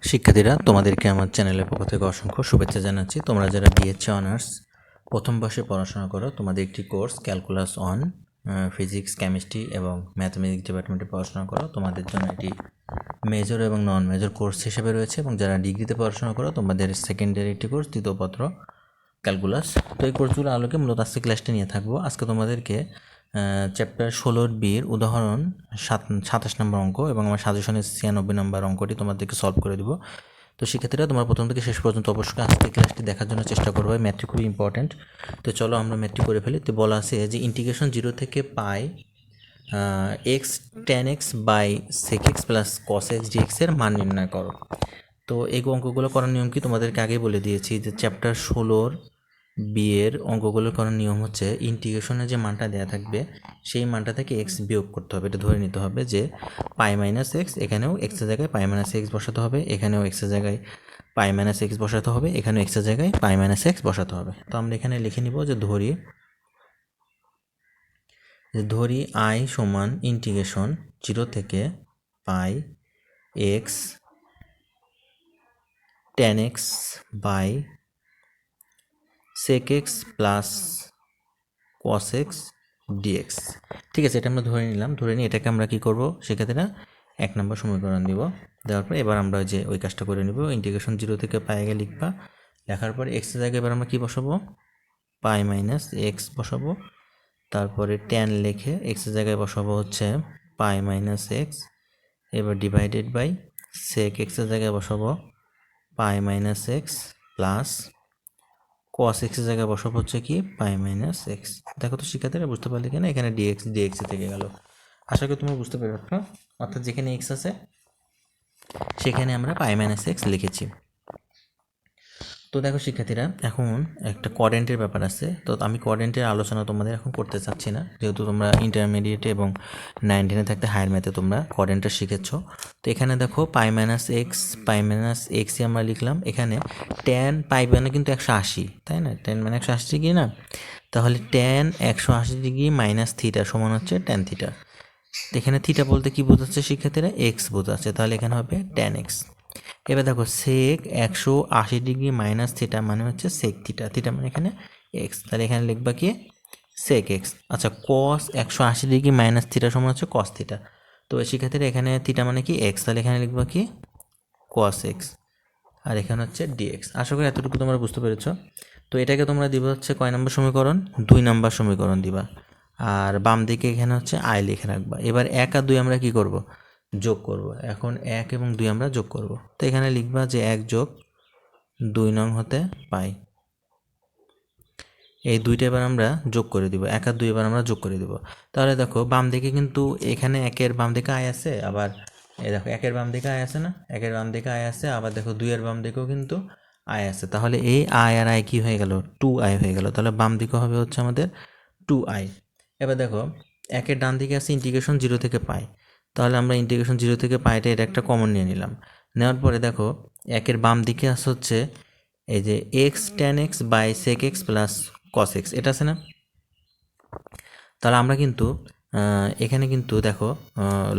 শিক্ষার্থীরা, তোমাদেরকে আমার চ্যানেলের পক্ষ থেকে অসংখ্য শুভেচ্ছা জানাচ্ছি। তোমরা যারা বিএসসি অনার্স প্রথম বর্ষে পড়াশোনা করো, তোমাদের একটি course calculus on physics, chemistry এবং ম্যাথমেটিক্স ডিপার্টমেন্টে পড়াশোনা করো, তোমাদের জন্য এটি মেজর এবং নন মেজর কোর্স হিসেবে রয়েছে। এবং যারা ডিগ্রিতে পড়াশোনা করো, তোমাদের সেকেন্ডারি একটি কোর্স, তৃতীয় পত্র ক্যালকুলাস। তো এই কোর্সগুলো আলোকে মূলত আজকে ক্লাসটা নিয়ে থাকবো। আজকে তোমাদেরকে চ্যাপ্টার 16 বির উদাহরণ 27 নম্বর অঙ্ক এবং আমার সাজেশনের 96 নম্বর অঙ্কটি তোমাদেরকে সলভ করে দিব। তো শিক্ষার্থীরা, তোমরা প্রথম থেকে শেষ পর্যন্ত অবশ্যই আজকে ক্লাসটি দেখার জন্য চেষ্টা করবে। ম্যাথটি খুবই ইম্পর্ট্যান্ট। তো চলো আমরা ম্যাথটি করে ফেলি। তো বলা আছে যে ইন্টিগ্রেশন 0 থেকে pi x tan x by sec x plus cos x dx এর মান নির্ণয় করো। তো এই অঙ্কগুলো করার নিয়ম কি তোমাদেরকে আগে বলে দিয়েছি, যে চ্যাপ্টার 16 বিয়ের অঙ্কগুলো করার নিয়ম হচ্ছে ইন্টিগ্রেশনের যে মানটা দেওয়া থাকবে সেই মানটা থেকে এক্স বিয়োগ করতে হবে। এটা ধরে নিতে হবে যে পাই মাইনাস এক্স, এখানেও এক্সের জায়গায় পাই মাইনাস এক্স বসাতে হবে, এখানেও এক্সের জায়গায় পাই মাইনাস এক্স বসাতে হবে, এখানেও এক্সের জায়গায় পাই মাইনাস এক্স বসাতে হবে। তো আমরা এখানে লিখে নিব যে ধরি আই সমান ইন্টিগ্রেশন 0 থেকে pi x tan x by sec x plus cos x dx. ঠিক আছে, এটা আমরা ধরে নিলাম। ধরে নিয়ে এটাকে আমরা কী করবো, সেক্ষেত্রে 1 নম্বর সমীকরণ দিব। দেওয়ার পরে এবার আমরা যে ওই কাজটা করে নেব, ইন্টিগ্রেশন 0 থেকে পাই আগে লিখবা। লেখার পরে এক্সের জায়গায় এবার আমরা কী বসাবো, পাই মাইনাস এক্স বসাবো। তারপরে ট্যান লিখে এক্সের জায়গায় বসাবো হচ্ছে পাই মাইনাস এক্স। এবার ডিভাইডেড বাই সেক এক্সের জায়গায় বসাবো পাই মাইনাস এক্স প্লাস কস এক্সের জায়গায় বসাবো হচ্ছে কি পাই মাইনাস এক্স। দেখো তো শিক্ষার্থীরা, বুঝতে পারলে কিনা, এখানে ডিএক্স থেকে গেল। আশা করি তোমরা বুঝতে পারছো। অর্থাৎ যেখানে এক্স আছে সেখানে আমরা পাই মাইনাস এক্স লিখেছি। তো দেখো শিক্ষার্থীরা, এখন একটা কোয়াড্রেন্টের ব্যাপার আছে। তো আমি কোয়াড্রেন্টের আলোচনা তোমাদের এখন করতে চাচ্ছি না, যেহেতু তোমরা ইন্টারমিডিয়েটে এবং 9-10-এ থাকতে হায়ার ম্যাথে তোমরা কোয়াড্রেন্টটা শিখেছো। তো এখানে দেখো পাই মাইনাস এক্সই আমরা লিখলাম। এখানে ট্যান পাই মানে কিন্তু 180, তাই না? ট্যান মানে 180 ডিগ্রি না? তাহলে ট্যান 180 ডিগ্রি মাইনাস থিটা সমান হচ্ছে ট্যান থিটা। এখানে থিটা বলতে কি বোঝাচ্ছে শিক্ষার্থীরা? এক্স বোঝাচ্ছে। তাহলে এখানে হবে ট্যান এক্স। এবার দেখো সেক 180 ডিগ্রি মাইনাস থিটা মানে হচ্ছে সেক থিটা। থিটা মানে এখানে এক্স, তাহলে এখানে লিখবা কি সেক এক্স। আচ্ছা, কস 180 ডিগ্রি মাইনাস থিটা সমান হচ্ছে কস থিটা। তো শিক্ষার্থীরা, এখানে থিটা মানে কি এক্স, তাহলে এখানে লিখবা কি কস এক্স, আর এখানে হচ্ছে ডিএক্স। আশা করি এতটুকু তোমরা বুঝতে পেরেছো। তো এটাকে তোমরা দিবা হচ্ছে কয় নম্বর সমীকরণ? 2 নম্বর সমীকরণ দিবা। আর বাম দিকে এখানে হচ্ছে আই লিখে রাখবা। এবার 1 আর 2 আমরা কি করব, যোগ করব। এখন 1 এবং 2 আমরা যোগ করব। তো এখানে লিখবা যে 1 যোগ 2 নং হতে পাই। এই দুইটা এবার আমরা যোগ করে দিব, 1 আর 2 এবার আমরা যোগ করে দিব। তাহলে দেখো বাম দিকে কিন্তু এখানে 1-এর বাম দিকে আই আছে, আবার এই দেখো 1-এর বাম দিকে আই আছে না? 1-এর বাম দিকে আই আছে, আবার দেখো 2-এর বাম দিকেও কিন্তু আই আছে। তাহলে এই আই আর আই কি হয়ে গেল? 2i হয়ে গেল। তাহলে বাম দিকে হবে হচ্ছে আমাদের 2i। এবার দেখো 1-এর ডান দিকে আছে ইন্টিগ্রেশন 0 থেকে পাই। তাহলে আমরা ইন্টিগ্রেশন 0 থেকে পাইটা এটা একটা কমন নিয়ে নিলাম। নেওয়ার পরে দেখো 1-এর বাম দিকে আছে হচ্ছে এই যে x tan x by sec x plus cos x, এটা আছে না? তাহলে আমরা কিন্তু এখানে কিন্তু দেখো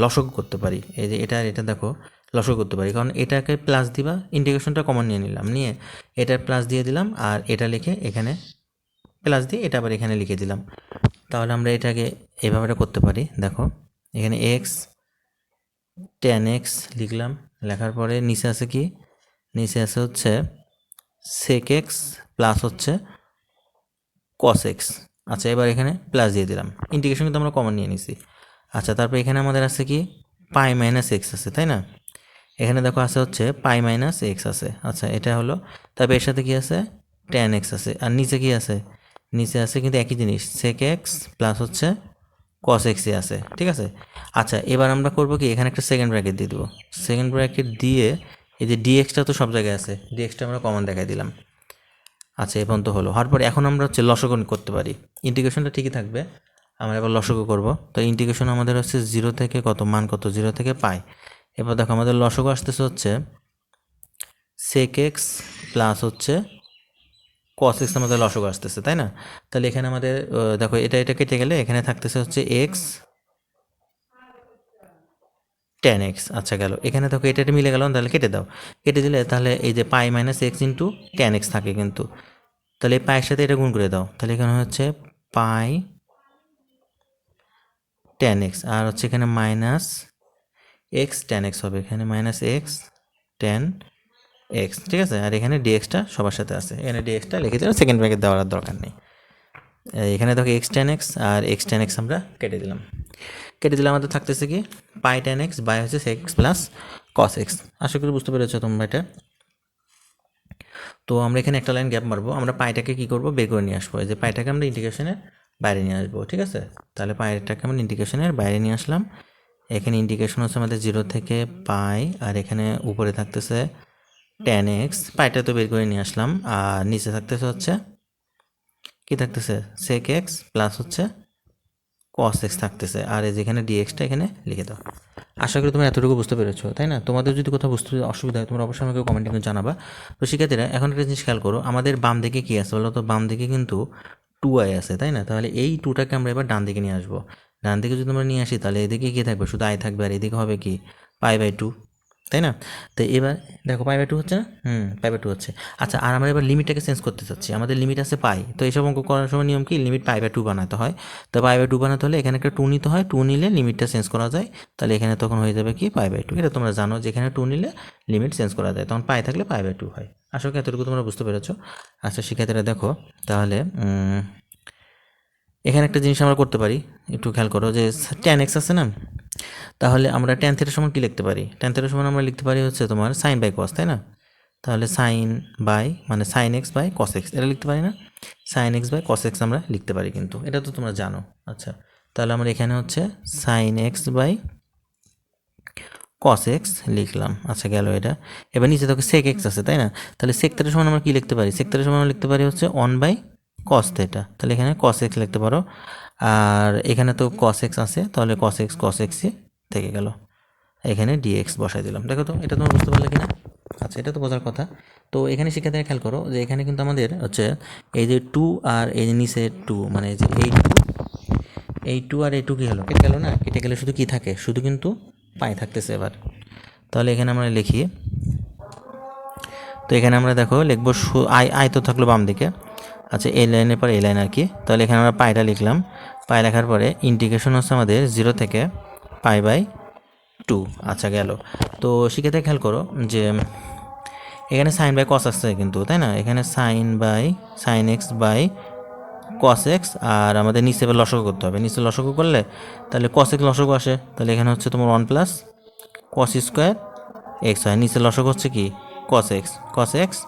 লসগু করতে পারি। এই যে এটা দেখো লসগু করতে পারি, কারণ এটাকে প্লাস দিবা, ইন্টিগ্রেশনটা কমন নিয়ে নিলাম, নিয়ে এটার প্লাস দিয়ে দিলাম, আর এটা লিখে এখানে প্লাস দিয়ে এটা আবার এখানে লিখে দিলাম। তাহলে আমরা এটাকে এভাবে করতে পারি। দেখো এখানে এক্স ট্যান এক্স লিখলাম, লেখার পরে নিচে আছে কি, নিচে আছে হচ্ছে সেক এক্স প্লাস হচ্ছে কস এক্স। আচ্ছা, এবার এখানে প্লাস দিয়ে দিলাম, ইন্টিগ্রেশন কিন্তু আমরা কমন নিয়ে নিছি। আচ্ছা, তারপর এখানে আমাদের আছে কি পাই মাইনাস এক্স আছে, তাই না? এখানে দেখো আছে হচ্ছে পাই মাইনাস এক্স আছে। আচ্ছা, এটা হলো। তারপর এর সাথে কি আছে, ট্যান এক্স আছে। আর নিচে কি আছে, নিচে আছে কিন্তু একই জিনিস, সেক এক্স প্লাস হচ্ছে কস এক্সই আছে। ঠিক আছে। আচ্ছা, এবার আমরা করবো কি, এখানে একটা সেকেন্ড ব্র্যাকেট দিয়ে দেবো। সেকেন্ড ব্র্যাকেট দিয়ে এই যে ডিএক্সটা তো সব জায়গায় আছে, ডিএক্সটা আমরা কমন দেখাই দিলাম। আচ্ছা, এই পর্যন্ত হলো। হওয়ার পরে এখন আমরা হচ্ছে লসগু করতে পারি। ইন্টিগ্রেশনটা ঠিকই থাকবে, আমরা এবার লসগু করব। তো ইন্টিগ্রেশন আমাদের হচ্ছে 0 থেকে কত মান, কত 0 থেকে পাই। এবার দেখো আমাদের লসগু আসতেছে হচ্ছে সেক এক্স প্লাস হচ্ছে কস এক্স, আমাদের লসগু আসতেছে, তাই না? তাহলে এখানে আমাদের দেখো এটা কেটে গেলে এখানে থাকতেছে হচ্ছে এক্স টেন এক্স। আচ্ছা গেল, এখানে দেখো এটা মিলে গেল, তাহলে কেটে দাও। কেটে দিলে তাহলে এই যে pi minus x into tan x থাকে কিন্তু, তাহলে এই পায়ের সাথে এটা গুণ করে দাও, তাহলে এখানে হচ্ছে পাই টেন এক্স, আর হচ্ছে এখানে মাইনাস এক্স টেন এক্স হবে, এখানে মাইনাস এক্স টেন এক্স, ঠিক আছে। আর এখানে ডিএক্সটা সবার সাথে আছে, এখানে ডিএক্সটা লিখে দিলাম, সেকেন্ড ব্র্যাকেট দেওয়ার আর দরকার নেই। এখানে দেখো এক্স টেন এক্স আর এক্স টেন এক্স আমরা কেটে দিলাম। কেটে দিলে আমাদের থাকতেছে কি পাই টেন এক্স বাই হচ্ছে এক্স প্লাস কস এক্স। আশা করি বুঝতে পেরেছো তোমরা এটা। তো আমরা এখানে একটা লাইন গ্যাপ মারবো, আমরা পাইটাকে কী করবো, বের করে নিয়ে আসবো। এই যে পাইটাকে আমরা ইন্টিগ্রেশনের বাইরে নিয়ে আসবো, ঠিক আছে। তাহলে পাইটাকে আমরা ইন্টিগ্রেশনের বাইরে নিয়ে আসলাম। এখানে ইন্টিগ্রেশন হচ্ছে আমাদের 0 থেকে পাই, আর এখানে উপরে থাকতেছে টেন এক্স, পাইটা তো বের করে নিয়ে আসলাম, আর নিচে থাকতেছে হচ্ছে কি থাকতেছে সেক এক্স প্লাস হচ্ছে কস এক্স থাকতেছে, আর এই যেখানে ডিএক্সটা এখানে লিখে দাও। আশা করি তোমরা এতটুকু বুঝতে পেরেছো, তাই না? তোমাদের যদি কোথাও বুঝতে অসুবিধা হয় তোমরা অবশ্যই আমাকে কমেন্টে কিন্তু জানাবা। তো শিক্ষার্থীরা এখন একটা জিনিস খেয়াল করো, আমাদের বাম দিকে কী আছে বলো তো, বাম দিকে কিন্তু 2i আছে, তাই না? তাহলে এই 2টাকে আমরা এবার ডান দিকে নিয়ে আসবো। ডান দিকে যদি আমরা নিয়ে আসি তাহলে এদিকে কী থাকবে, শুধু আই থাকবে, আর এদিকে হবে কি পাই বাই 2, তাই না? তো এবার দেখো পাই বাই 2 হচ্ছে না, পাই বাই 2 হচ্ছে। আচ্ছা, আর আমরা এবার লিমিটটাকে চেঞ্জ করতে চাচ্ছি, আমাদের লিমিট আছে পাই, তো এইসব অঙ্ক করার সময় নিয়ম কি, লিমিট পাই বাই 2 বানাতে হয়। তো পাই বাই 2 বানাতে হলে এখানে একটা 2 নিতে হয়, 2 নিলে লিমিটটা চেঞ্জ করা যায়, তাহলে এখানে তখন হয়ে যাবে কি পাই বাই 2। এটা তোমরা জানো যে এখানে 2 নিলে লিমিট চেঞ্জ করা যায়, তখন পাই থাকলে পাই বাই 2 হয়। আশা করি এতটুকু তোমরা বুঝতে পেরেছো। আচ্ছা শিক্ষার্থীরা দেখো তাহলে এখানে একটা জিনিস আমরা করতে পারি, একটু খেয়াল করো যে ট্যান এক্স আছে না, তাহলে আমরা ট্যান থিটার সমান কী লিখতে পারি, ট্যান থিটার সমান আমরা লিখতে পারি হচ্ছে তোমার সাইন বাই কস, তাই না? তাহলে সাইন বাই মানে sine x by cos x, এটা লিখতে পারি না, sine x by cos x আমরা লিখতে পারি, কিন্তু এটা তো তোমরা জানো। আচ্ছা, তাহলে আমরা এখানে হচ্ছে sine x by cos x লিখলাম। আচ্ছা গেল এটা। এবার নিচে দেখো সেক এক্স আছে, তাই না? তাহলে সেক থিটার সমান আমরা কী লিখতে পারি, সেক থিটার সমান আমরা লিখতে পারি হচ্ছে 1 বাই কস থিটা, তাহলে এখানে কস এক্স লিখতে পারো, আর এখানে তো কস এক্স আছে, তাহলে কস এক্সই থেকে গেল, এখানে ডিএক্স বসাই দিলাম। দেখো তো এটা তোমরা বুঝতে পারলে কিনা? আচ্ছা, এটা তো বোঝার কথা। তো এখানে শিক্ষার্থীরা খেয়াল করো যে এখানে কিন্তু আমাদের হচ্ছে এই যে 2 আর এই যে নিচে 2, মানে এই যে এই 2 আর এই 2 কী হলো, কেটে গেল না? কেটে গেলে শুধু কি থাকে, শুধু কিন্তু পাই থাকতেছে এবার। তাহলে এখানে আমরা লিখি, তো এখানে আমরা দেখো লিখবো আই তো থাকলো বাম দিকে। আচ্ছা, এই লাইনের পর এই লাইন আর কি, তাহলে এখানে আমরা পাইটা লিখলাম। পাই লেখার পরে ইন্টিগ্রেশন হচ্ছে আমাদের 0 থেকে পাই বাই 2। আচ্ছা গেল। তো শিক্ষার্থী খেয়াল করো যে এখানে সাইন বাই কস আসছে কিন্তু, তাই না? এখানে sine x by cos x, আর আমাদের নিচে এবার লসগু করতে হবে, নিচে লসগু করলে তাহলে কস এক্স লসগু আসে, তাহলে এখানে হচ্ছে তোমার 1 প্লাস কস স্কোয়ার এক্স হয়, নিচে লসগু হচ্ছে কি কস এক্স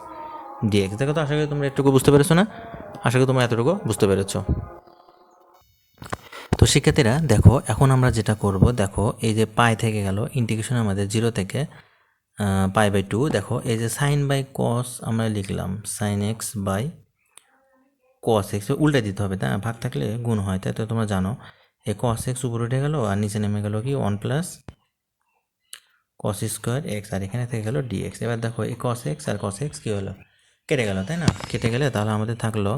ডিএক্স। দেখো তো আশা করি তোমরা এতটুকু বুঝতে পেরেছো না? আশা করি তোমরা এতটুকু বুঝতে পেরেছো। তো শিক্ষার্থীরা দেখো এখন আমরা যেটা করব, দেখো এই যে পাই থেকে গেল ইন্টিগ্রেশন আমাদের 0 থেকে পাই বাই 2। দেখো এই যে সাইন বাই কস আমরা লিখলাম sine x by cos x, উল্টে দিতে হবে, তাই না? ভাগ থাকলে গুণ হয়, তাই তো তোমরা জানো। এই কস এক্স উপরে উঠে গেল, আর নিচে নেমে গেল কি 1 প্লাস কস স্কোয়ার এক্স, আর এখানে থেকে গেল ডিএক্স। এবার দেখো এই কস এক্স আর কস এক্স কী হলো, কেটে গেল, তাই না? কেটে গেলে তাহলে আমাদের থাকলো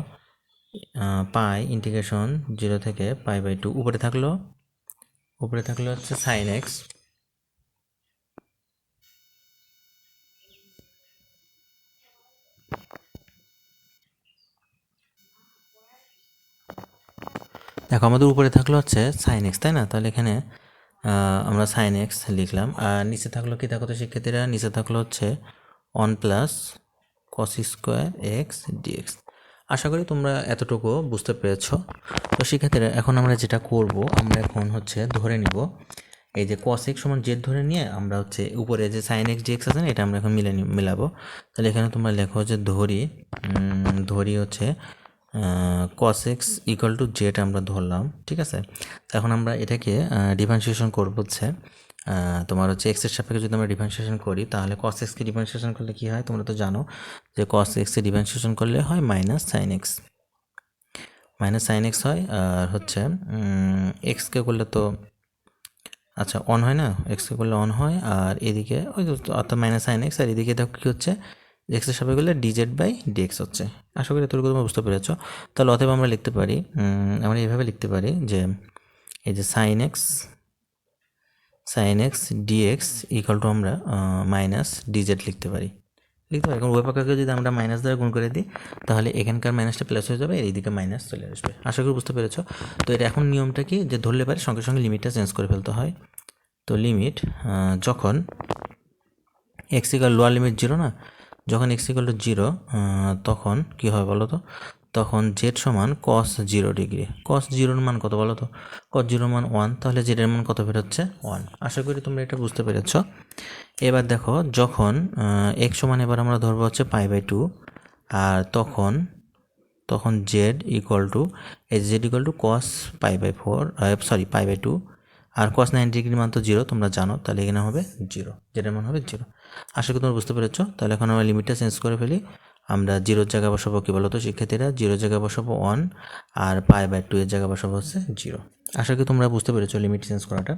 পাই ইন্টিগ্রেশন 0 থেকে পাই বাই 2, উপরে থাকলো হচ্ছে সাইন এক্স দেখো আমাদের উপরে থাকলো হচ্ছে সাইন এক্স, তাই না? তাহলে এখানে আমরা সাইন এক্স লিখলাম, আর নিচে থাকলো কি, দেখো তো শিক্ষার্থীরা, নিচে থাকলো হচ্ছে 1 plus cos square x dx. আশা করি তোমরা এতটুকু বুঝতে পেরেছো। তো শিক্ষার্থীরা এখন আমরা যেটা করব, আমরা এখন হচ্ছে ধরে নিব এই যে কস এক্স সমান জেড ধরে নিয়ে আমরা হচ্ছে উপরে যে সাইন এক্স ডিএক্স আছে না, এটা আমরা এখন মিলাবো। তাহলে এখানে তোমরা লেখো যে ধরি হচ্ছে cos x equal to Z আমরা ধরলাম, ঠিক আছে। এখন আমরা এটাকে ডিফারেন্সিয়েশন করবো হচ্ছে তোমার হচ্ছে এক্সের সাপেক্ষে যদি আমরা ডিফারেন্সিয়েশন করি, তাহলে কস এক্সকে ডিফারেন্সিয়েশন করলে কী হয় তোমরা তো জানো যে কস এক্সকে ডিফারেন্সিয়েশন করলে হয় মাইনাস সাইন এক্স হয়, আর হচ্ছে এক্সকে করলে তো আচ্ছা অন হয় না, এক্সকে করলে অন হয়, আর এদিকে ওই অর্থাৎ মাইনাস সাইন এক্স, আর এদিকে দেখো কী হচ্ছে এক্সের সাপেক্ষে করলে ডিজেড বাই ডিএক্স হচ্ছে। আশা করি এতটুকু তোমরা বুঝতে পেরেছো। তাহলে অতএব আমরা লিখতে পারি, আমরা এইভাবে লিখতে পারি যে এই যে sine x sine x dx equal to আমরা মাইনাস ডিজেড লিখতে পারি। এখন উভয় পক্ষকে যদি আমরা মাইনাস দ্বারা গুণ করে দিই তাহলে এখানকার মাইনাসটা প্লাস হয়ে যাবে, এইদিকে মাইনাস চলে আসবে। আশা করি বুঝতে পেরেছো। তো এটা এখন নিয়মটা কি, যে ধরলে পারে সঙ্গে সঙ্গে লিমিটটা চেঞ্জ করে ফেলতে হয়। তো লিমিট যখন এক্স ইকুয়াল লোয়ার লিমিট 0 না, যখন এক্স ইকুয়াল টু 0 তখন কী হয় বলো তো, তখন জেড সমান কস 0 ডিগ্রি। কস 0-র মান কত বলো তো, কস 0-র মান 1, তাহলে জেডের মান কত বেরোচ্ছে 1। আশা করি তোমরা এটা বুঝতে পেরেছ। এবার দেখো যখন এক্স সমান এবার আমরা ধরবো হচ্ছে π/2, আর তখন z equal to z equal to cos π/4 π/2, আর কস 90 ডিগ্রির মান তো 0 তোমরা জানো, তাহলে এখানে হবে 0, জেডের মান হবে 0। আশা করি তোমরা বুঝতে পেরেছো। তাহলে এখন আমরা লিমিটটা চেঞ্জ করে ফেলি। আমরা 0-র জায়গায় বসাবো কী বলো তো শিক্ষার্থীরা, 0-র জায়গায় বসাবো 1, আর π/2 এর জায়গায় বসাবো হচ্ছে 0। আশা করি তোমরা বুঝতে পেরেছো লিমিট চেঞ্জ করাটা।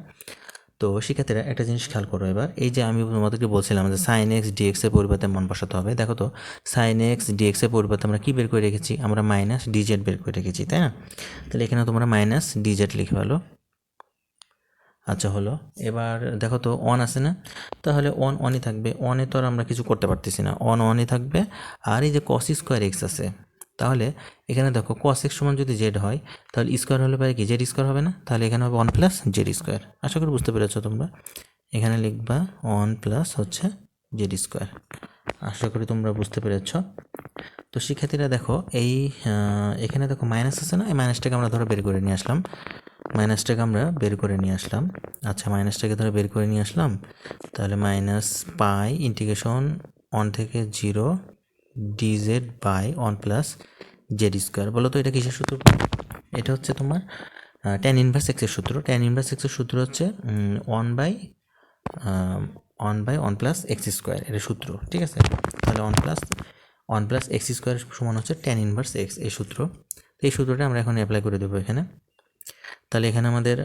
তো শিক্ষার্থীরা একটা জিনিস খেয়াল করো এবার, এই যে আমি তোমাদেরকে বলছিলাম যে সাইন এক্স ডিএক্স এর পরিবর্তে মান বসাতে হবে। দেখো তো সাইন এক্স ডিএক্স এর পরিবর্তে আমরা কী বের করে রেখেছি, আমরা মাইনাস ডিজেড বের করে রেখেছি, তাই না? তাহলে এখানে তোমরা মাইনাস ডিজেড লিখে ফেলো। আচ্ছা হলো। এবার দেখো তো অন আছে না, তাহলে অনই থাকবে। অনে তো আর আমরা কিছু করতে পারতেছি না, অনই থাকবে। আর এই যে কস স্কোয়ার এক্স আছে, তাহলে এখানে দেখো কস এক্স সমান যদি জেড হয় তাহলে স্কোয়ার হলে পারে কি জেড স্কোয়ার হবে না, তাহলে এখানে হবে 1 প্লাস জেড স্কোয়ার। আশা করি বুঝতে পেরেছো তোমরা। এখানে লিখবা 1 প্লাস হচ্ছে জেড স্কোয়ার। আশা করি তোমরা বুঝতে পেরেছো। তো শিক্ষার্থীরা দেখো এই এখানে দেখো মাইনাস আছে না, এই মাইনাসটাকে আমরা ধরো বের করে নিয়ে আসলাম। আচ্ছা মাইনাসটাকে ধরে বের করে নিয়ে আসলাম। তাহলে মাইনাস পাই ইন্টিগ্রেশন 1 থেকে 0 dz by 1 plus z square. বলো তো এটা কিসের সূত্র? এটা হচ্ছে তোমার ট্যান ইনভার্স এক্সের সূত্র। ট্যান ইনভার্স এক্সের সূত্র হচ্ছে 1/1 প্লাস এক্স স্কোয়ার, এটা সূত্র, ঠিক আছে? তাহলে 1 প্লাস এক্স স্কোয়ার সমান হচ্ছে ট্যান ইনভার্স এক্স, এই সূত্র। এই সূত্রটা আমরা এখন অ্যাপ্লাই করে দেবো এখানে। তাহলে এখানে আমাদের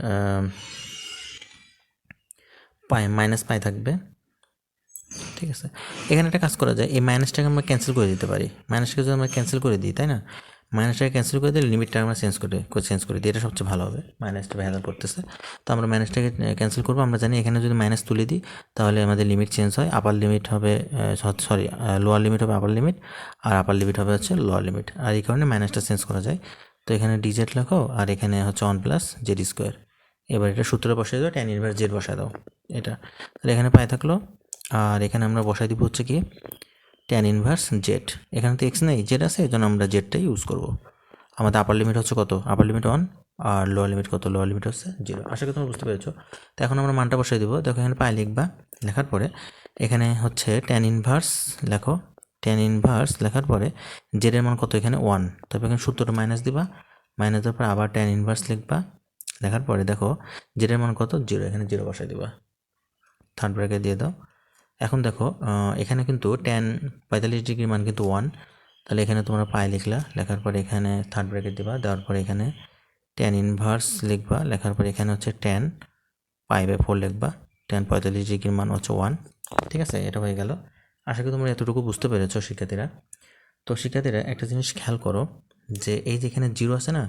মাইনাস পাই থাকবে, ঠিক আছে? এখানে একটা কাজ করা যায়, এই মাইনাসটাকে আমরা ক্যান্সেল করে দিতে পারি। মাইনাসটাকে যদি আমরা ক্যান্সেল করে দিই, তাই না? মাইনাসটাকে ক্যান্সেল করে দিলে লিমিটটা আমরা চেঞ্জ করে দিই, এটা সবচেয়ে ভালো হবে। মাইনাসটা ভ্যালু করতেছে, তো আমরা মাইনাসটাকে ক্যান্সেল করবো। আমরা জানি এখানে যদি মাইনাস তুলে দিই তাহলে আমাদের লিমিট চেঞ্জ হয়। আপার লিমিট হবে লোয়ার লিমিট হবে আপার লিমিট, আর আপার লিমিট হবে হচ্ছে লোয়ার লিমিট। আর এই কারণে মাইনাসটা চেঞ্জ করা যায়। তো এখানে ডিজেড লেখো, আর এখানে হচ্ছে 1 প্লাস জেড স্কোয়ার। এবার এটা সূত্রে বসাই দাও, ট্যান ইনভার্স জেড বসাই দাও এটা। তাহলে এখানে পাই থাকলো, আর এখানে আমরা বসাই দিব হচ্ছে কি ট্যান ইনভার্স জেড। এখানে তো এক্স নেই, জেড আছে, এই জন্য আমরা জেডটাই ইউজ করব। আমাদের আপার লিমিট হচ্ছে কত, আপার লিমিট 1, আর লোয়ার লিমিট কত, লোয়ার লিমিট হচ্ছে 0। আশা করি তোমরা বুঝতে পেরেছো। তো এখন আমরা মানটা বসাই দেবো। দেখো এখানে পাই লিখবা, লেখার পরে এখানে হচ্ছে ট্যান ইনভার্স লেখো। ট্যান ইনভার্স লেখার পরে জেডের মান কত, এখানে 1, তবে এখানে সূত্রটা মাইনাস দিবা। মাইনাস দেওয়ার পরে আবার ট্যান ইনভার্স লিখবা। লেখার পরে দেখো জেডের মান কত 0, এখানে 0 বসাই দিবা, থার্ড ব্র্যাকেট দিয়ে দাও। এখন দেখো এখানে কিন্তু ট্যান 45 ডিগ্রির মান কিন্তু 1, তাহলে এখানে তোমরা পাই লিখলা। লেখার পরে এখানে থার্ড ব্র্যাকেট দিবা, দেওয়ার পরে এখানে ট্যান ইনভার্স লিখবা। লেখার পরে এখানে হচ্ছে ট্যান π/4 লিখবা। ট্যান 45 ডিগ্রির মান হচ্ছে 1, ঠিক আছে? এটা হয়ে গেল। আশা করি তোমরা এতটুকু বুঝতে পেরেছো শিক্ষার্থীরা। তো শিক্ষার্থীরা একটা জিনিস খেয়াল করো, যে এই যে এখানে 0 আছে না,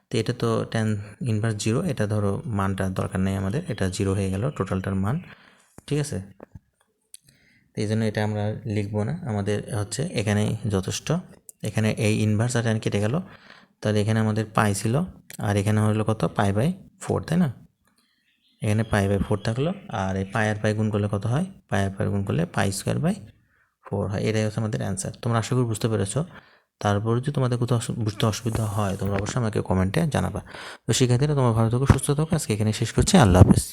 তো এটা তো ট্যান ইনভার্স 0, এটা ধরো মানটা দরকার নেই আমাদের, এটা 0 হয়ে গেল টোটালটার মান, ঠিক আছে? এই জন্য এটা আমরা লিখবো না, আমাদের হচ্ছে এখানেই যথেষ্ট। এখানে এই ইনভার্স আর ট্যান কেটে গেল, তাহলে এখানে আমাদের পাই ছিল, আর এখানে হলো কত π/4, তাই না? এখানে π/4 থাকলো, আর এই পাই আর পাই গুণ করলে কত হয়, পাই আর পাই গুণ করলে π²/4 হয়। এটাই হচ্ছে আমাদের অ্যান্সার। তোমরা আশা করি বুঝতে পেরেছো। তারপর যদি তোমাদের কোথাও বুঝতে অসুবিধা হয় তোমরা অবশ্যই আমাকে কমেন্টে জানাবা। তো শিক্ষার্থীরা তোমরা ভালো থাকো, সুস্থ থাকো। আজকে এখানে শেষ করছি। আল্লাহ হাফেজ।